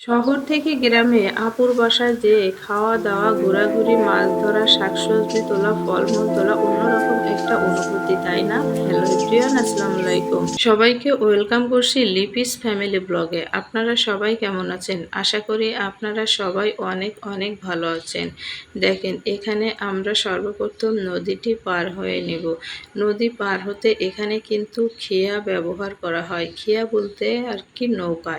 শহর থেকে গ্রামে আপুর বাসায় যেয়ে খাওয়া-দাওয়া, ঘোরাঘুরি, মাছ ধরা, শাকসবজি তোলা, ফলমূল তোলা অন্যরকম একটা অনুভূতি, তাই না? হ্যালো এভরিওয়ান, আসসালামু আলাইকুম। সবাইকে ওয়েলকাম করছি লিপিস ফ্যামিলি ব্লগে। আপনারা সবাই কেমন আছেন? আশা করি আপনারা সবাই অনেক অনেক ভালো আছেন। দেখেন এখানে আমরা সর্বপ্রথম নদীটি পার হয়ে নেব। নদী পার হতে এখানে কিন্তু খেয়া ব্যবহার করা হয়। খেয়া বলতে আর কি নৌকা।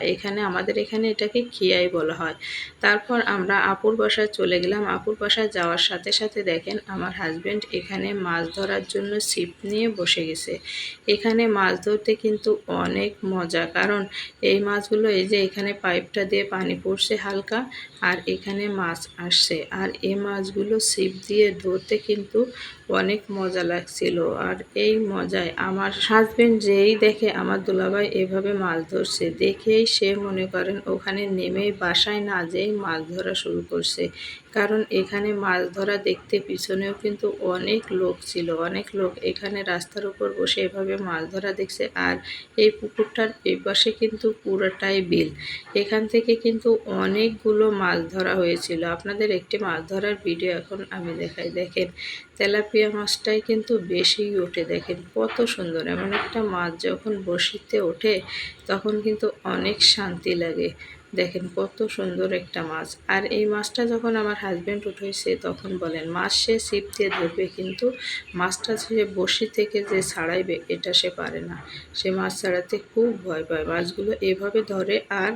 আমাদের এখানে এটাকে খিয়াই বলা হয়। তারপর আমরা আপুর বাসায় চলে গেলাম। আপুর বাসায় যাওয়ার সাথে সাথে দেখেন আমার হাজবেন্ড এখানে মাছ ধরার জন্য ছিপ নিয়ে বসে গেছে। এখানে মাছ ধরতে কিন্তু অনেক মজা, কারণ এই মাছগুলো এই যে এখানে পাইপটা দিয়ে পানি পড়ছে হালকা, আর এখানে মাছ আসছে, আর এই মাছগুলো ছিপ দিয়ে ধরতে কিন্তু অনেক মজা লাগছিল। আর এই মজায় আমার হাজবেন্ড যেই দেখে আমার দুলাভাই এভাবে মাছ ধরছে, দেখেই সে মনে করেন ওখানে নেমেই বাসায় না যেয়েই মাছ ধরা শুরু করছে। কারণ এখানে মাছ ধরা দেখতে পিছনেও কিন্তু অনেক লোক ছিল, অনেক লোক এখানে রাস্তার উপর বসে এভাবে মাছ ধরা দেখছে। আর এই পুকুরটার এই পাশে কিন্তু পুরোটাই বিল। এখান থেকে কিন্তু অনেকগুলো মাছ ধরা হয়েছিল। আপনাদের একটি মাছ ধরার ভিডিও এখন আমি দেখাই। দেখেন তেলাপিয়া মাছটাই কিন্তু বেশি ওঠে, দেখেন কত সুন্দর। এমন একটা মাছ যখন বড়শিতে ওঠে তখন কিন্তু অনেক শান্তি লাগে। দেখেন কত সুন্দর একটা মাছ। আর এই মাছটা যখন আমার হাজবেন্ড উঠেছে তখন বলেন মাছ সে ছিপ দিয়ে ধরবে, কিন্তু মাছটা সে বড়শি থেকে যে ছাড়াইবে এটা সে পারে না। সে মাছ ছাড়াতে খুব ভয় পায়। মাছগুলো এভাবে ধরে আর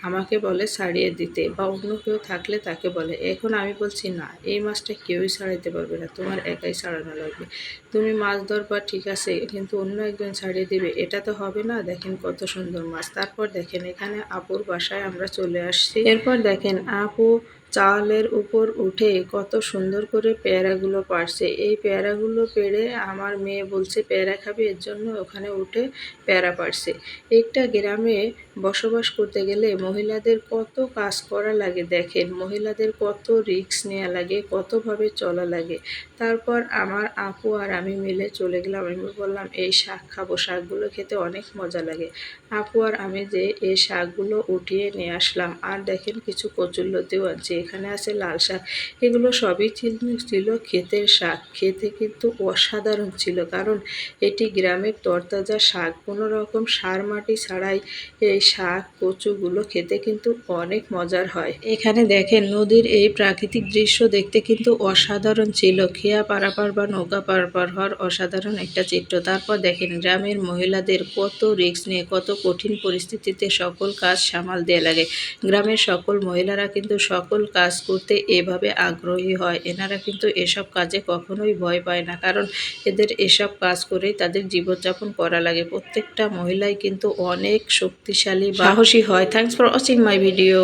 আমাকে বলে ছাড়িয়ে দিতে, বা অন্য কেউ থাকলে তাকে বলে। এখন আমি বলছি না, এই মাছটা কেউই ছাড়াইতে পারবে না, তোমার একাই ছাড়ানো লাগবে। তুমি মাছ ধরবা ঠিক আছে, কিন্তু অন্য একজন ছাড়িয়ে দিবে, এটা তো হবে না। দেখেন কত সুন্দর মাছ। তারপর দেখেন এখানে আপুর বাসায় আমরা চলে আসছি। এরপর দেখেন আপু চালের উপর উঠে কত সুন্দর করে পেয়ারাগুলো পাড়ছে। এই পেয়ারাগুলো পেড়ে আমার মেয়ে বলছে পেয়ারা খাবে, এর জন্য ওখানে উঠে পেয়ারা পাড়ছে। একটা গ্রামে বসবাস করতে গেলে মহিলাদের কত কাজ করা লাগে, দেখেন মহিলাদের কত রিস্ক নেওয়া লাগে, কতভাবে চলা লাগে। তারপর আমার আপু আর আমি মিলে চলে গেলাম। আমি বললাম এই শাক খাবো, শাকগুলো খেতে অনেক মজা লাগে। আপু আর আমি যে এই শাকগুলো উঠিয়ে নিয়ে আসলাম। আর দেখেন কিছু কচুরলতিও আছে, এখানে আছে লাল শাক। এগুলো সবই ছিল ক্ষেতের শাক। খেতে কিন্তু অসাধারণ ছিল, কারণ এটি গ্রামের তরতাজা শাক, কোনো রকম সার মাটি ছাড়াই এই শাক কচুগুলো খেতে কিন্তু অনেক মজার হয়। এখানে দেখেন নদীর এই প্রাকৃতিক দৃশ্য দেখতে কিন্তু অসাধারণ ছিল। খেয়া পারাপার বা নৌকা পারাপার হওয়ার অসাধারণ একটা চিত্র। তারপর দেখেন গ্রামের মহিলাদের কত রিস্ক নিয়ে কত কঠিন পরিস্থিতিতে সকল কাজ সামাল দেয়া লাগে। গ্রামের সকল মহিলারা কিন্তু সকল কাজ করতে এভাবে আগ্রহী হয়। এনারা কিন্তু এসব কাজে কখনোই ভয় পায় না, কারণ এদের এসব কাজ করেই তাদের জীবনযাপন করা লাগে। প্রত্যেকটা মহিলাই কিন্তু অনেক শক্তিশালী বা সাহসী হয়। Thanks for watching my video.